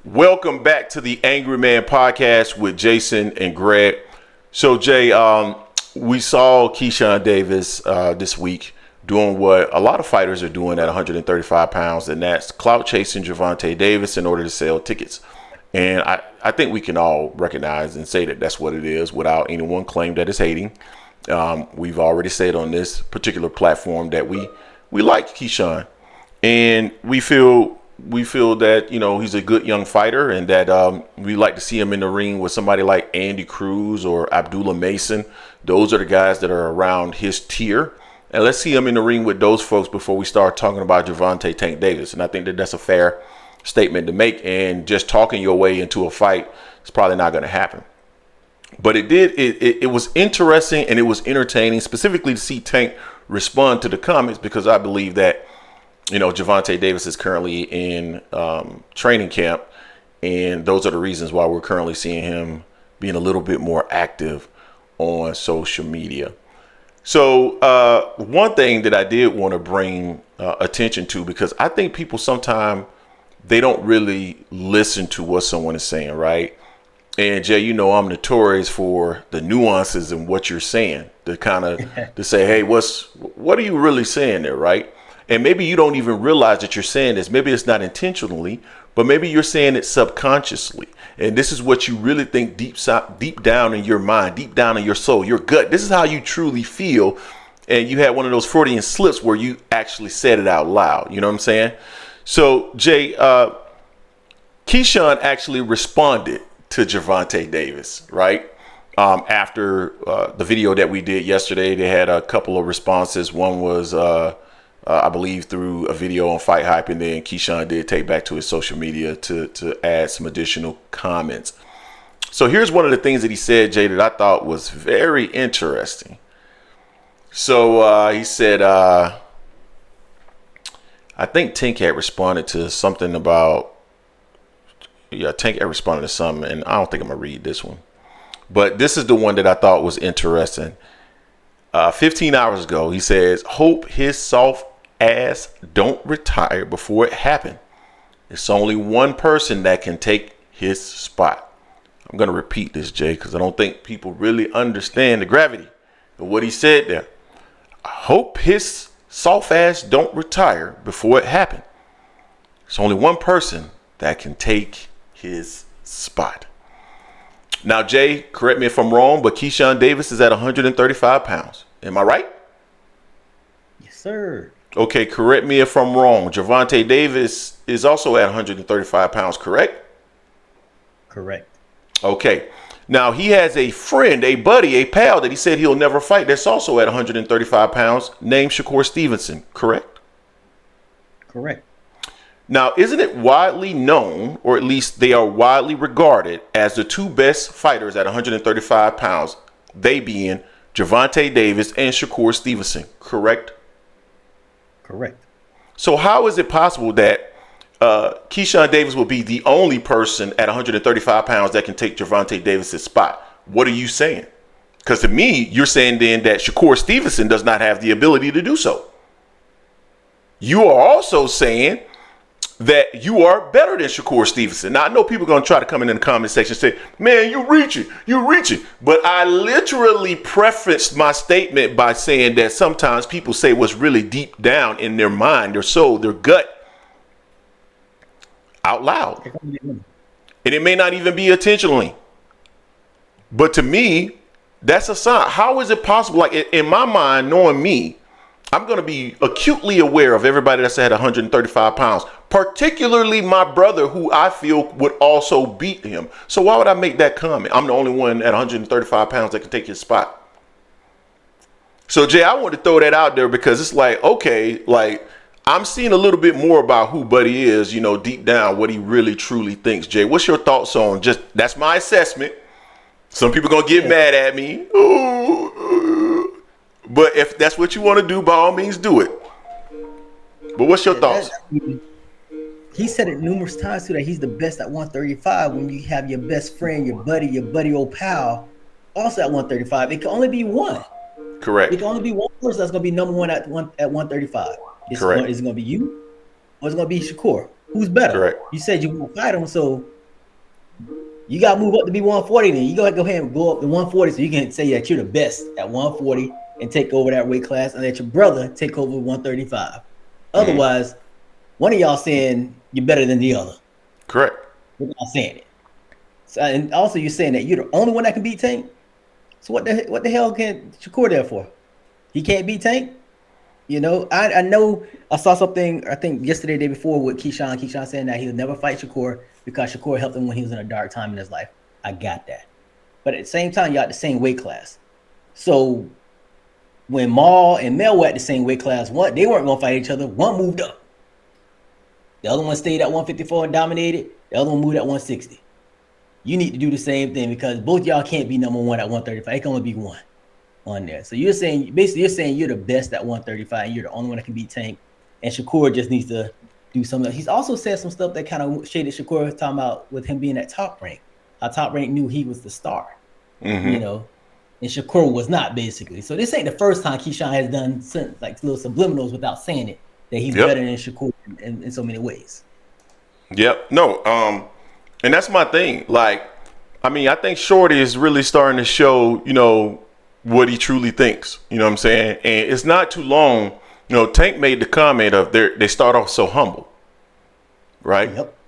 Welcome back to the Angry Man Podcast with Jason and Greg. So, Jay, we saw Keyshawn Davis this week doing what a lot of fighters are doing at 135 pounds, and that's clout chasing Gervonta Davis in order to sell tickets. And I think we can all recognize and say that that's what it is without anyone claim that it's hating. We've already said on this particular platform that we like Keyshawn, and we feel that, you know, he's a good young fighter, and that we like to see him in the ring with somebody like Andy Cruz or Abdullah Mason. Those are the guys that are around his tier. And let's see him in the ring with those folks before we start talking about Gervonta Tank Davis. And I think that that's a fair statement to make. And just talking your way into a fight is probably not going to happen. But it was interesting and it was entertaining, specifically to see Tank respond to the comments, because I believe that, you know, Gervonta Davis is currently in training camp, and those are the reasons why we're currently seeing him being a little bit more active on social media. So one thing that I did want to bring attention to, because I think people sometimes they don't really listen to what someone is saying, right? And Jay, you know, I'm notorious for the nuances in what you're saying, to kind of to say, hey, what are you really saying there, right? And maybe you don't even realize that you're saying this. Maybe it's not intentionally, but maybe you're saying it subconsciously. And this is what you really think deep down in your mind, deep down in your soul, your gut. This is how you truly feel. And you had one of those Freudian slips where you actually said it out loud. You know what I'm saying? So, Jay, Keyshawn actually responded to Gervonta Davis, right? After the video that we did yesterday, they had a couple of responses. One was, I believe, through a video on Fight Hype, and then Keyshawn did take back to his social media to add some additional comments. So here's one of the things that he said, Jay, that I thought was very interesting. So he said, I think Tank had responded to something about, Tank had responded to something, and I don't think I'm going to read this one. But this is the one that I thought was interesting. 15 hours ago, he says, hope his soft ass don't retire before it happened. It's only one person that can take his spot. I'm going to repeat this, Jay, because I don't think people really understand the gravity of what he said there. I hope his soft ass don't retire before it happened. It's only one person that can take his spot. Now, Jay, correct me if I'm wrong, but Keyshawn Davis is at 135 pounds. Am I right? Yes, sir. Okay, correct me if I'm wrong. Gervonta Davis is also at 135 pounds, correct? Correct. Okay. Now, he has a friend, a buddy, a pal that he said he'll never fight that's also at 135 pounds, named Shakur Stevenson, correct? Correct. Now, isn't it widely known, or at least they are widely regarded as the two best fighters at 135 pounds, they being Gervonta Davis and Shakur Stevenson, correct? Correct. So how is it possible that Keyshawn Davis will be the only person at 135 pounds that can take Gervonta Davis's spot? What are you saying? Because to me, you're saying then that Shakur Stevenson does not have the ability to do so. You are also saying that you are better than Shakur Stevenson. Now, I know people are going to try to come in the comment section and say, man, you're reaching. But I literally prefaced my statement by saying that sometimes people say what's really deep down in their mind, their soul, their gut out loud. And it may not even be intentionally. But to me, that's a sign. How is it possible? Like, in my mind, knowing me, I'm going to be acutely aware of everybody that's at 135 pounds, particularly my brother, who I feel would also beat him. So why would I make that comment? I'm the only one at 135 pounds that can take his spot. So, Jay, I want to throw that out there because it's like, okay, like I'm seeing a little bit more about who Buddy is, you know, deep down, what he really truly thinks. Jay, what's your thoughts on just that's my assessment. Some people going to get mad at me. But if that's what you want to do, by all means, do it. But what's your thoughts? He said it numerous times too that he's the best at 135. When you have your best friend, your buddy old pal, also at 135, it can only be one. Correct. It can only be one person that's going to be number one at 135. Correct. Is it going to be you, or is it going to be Shakur? Who's better? Correct. You said you won't fight him, so you got to move up to be 140. Then you gotta go ahead and go up to 140, so you can say that you're the best at 140 and take over that weight class, and let your brother take over 135. Otherwise, one of y'all saying you're better than the other. Correct. Without saying it. So, and also, you're saying that you're the only one that can beat Tank. So what the hell can Shakur there for? He can't beat Tank. You know, I know I saw something, I think yesterday, day before, with Keyshawn. Keyshawn saying that he'll never fight Shakur because Shakur helped him when he was in a dark time in his life. I got that. But at the same time, y'all at the same weight class. So when Maul and Mel were at the same weight class, one, they weren't going to fight each other. One moved up. The other one stayed at 154 and dominated. The other one moved at 160. You need to do the same thing because both y'all can't be number one at 135. It can only be one on there. So you're saying, basically, you're saying you're the best at 135 and you're the only one that can beat Tank. And Shakur just needs to do something. He's also said some stuff that kind of shaded Shakur, talking about with him being at Top Rank. How Top Rank knew he was the star, you know, and Shakur was not, basically. So this ain't the first time Keyshawn has done like little subliminals without saying it, that he's better than Shakur in so many ways. Yep. No. And that's my thing. Like, I mean, I think Shorty is really starting to show, you know, what he truly thinks. You know what I'm saying? And it's not too long. You know, Tank made the comment of they start off so humble, right? Yep.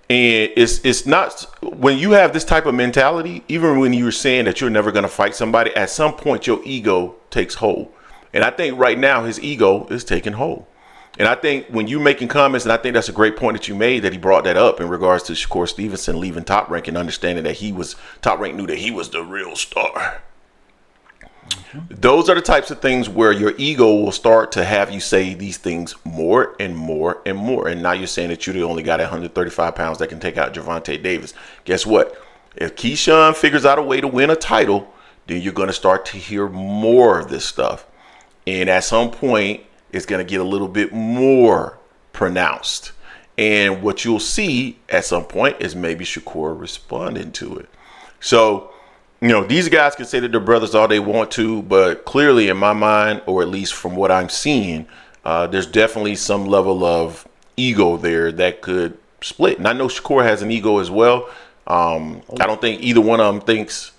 And it's not, when you have this type of mentality, even when you're saying that you're never going to fight somebody, at some point your ego takes hold. And I think right now his ego is taking hold. And I think when you're making comments, and I think that's a great point that you made, that he brought that up in regards to Shakur Stevenson leaving Top Rank and understanding that Top Rank knew that he was the real star. Those are the types of things where your ego will start to have you say these things more and more and more. And now you're saying that you're the only guy at 135 pounds that can take out Gervonta Davis. Guess what? If Keyshawn figures out a way to win a title, then you're going to start to hear more of this stuff. And at some point, it's going to get a little bit more pronounced. And what you'll see at some point is maybe Shakur responding to it. So, you know, these guys can say that they're brothers all they want to, but clearly in my mind, or at least from what I'm seeing, there's definitely some level of ego there that could split. And I know Shakur has an ego as well. I don't think either one of them thinks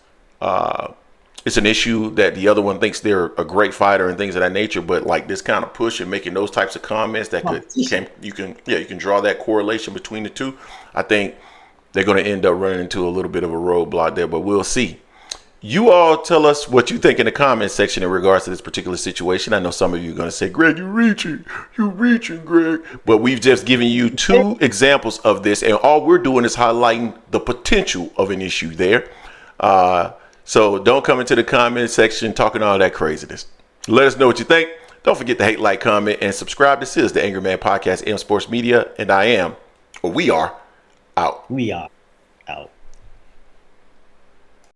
it's an issue that the other one thinks they're a great fighter and things of that nature. But like this kind of push and making those types of comments that you can draw that correlation between the two. I think they're going to end up running into a little bit of a roadblock there, but we'll see. You all tell us what you think in the comment section in regards to this particular situation. I know some of you are going to say, Greg, you're reaching, Greg. But we've just given you two examples of this, and all we're doing is highlighting the potential of an issue there. So don't come into the comment section talking all that craziness. Let us know what you think. Don't forget to hate, like, comment, and subscribe. This is the Angry Man Podcast, M Sports Media, and we are out. We are out.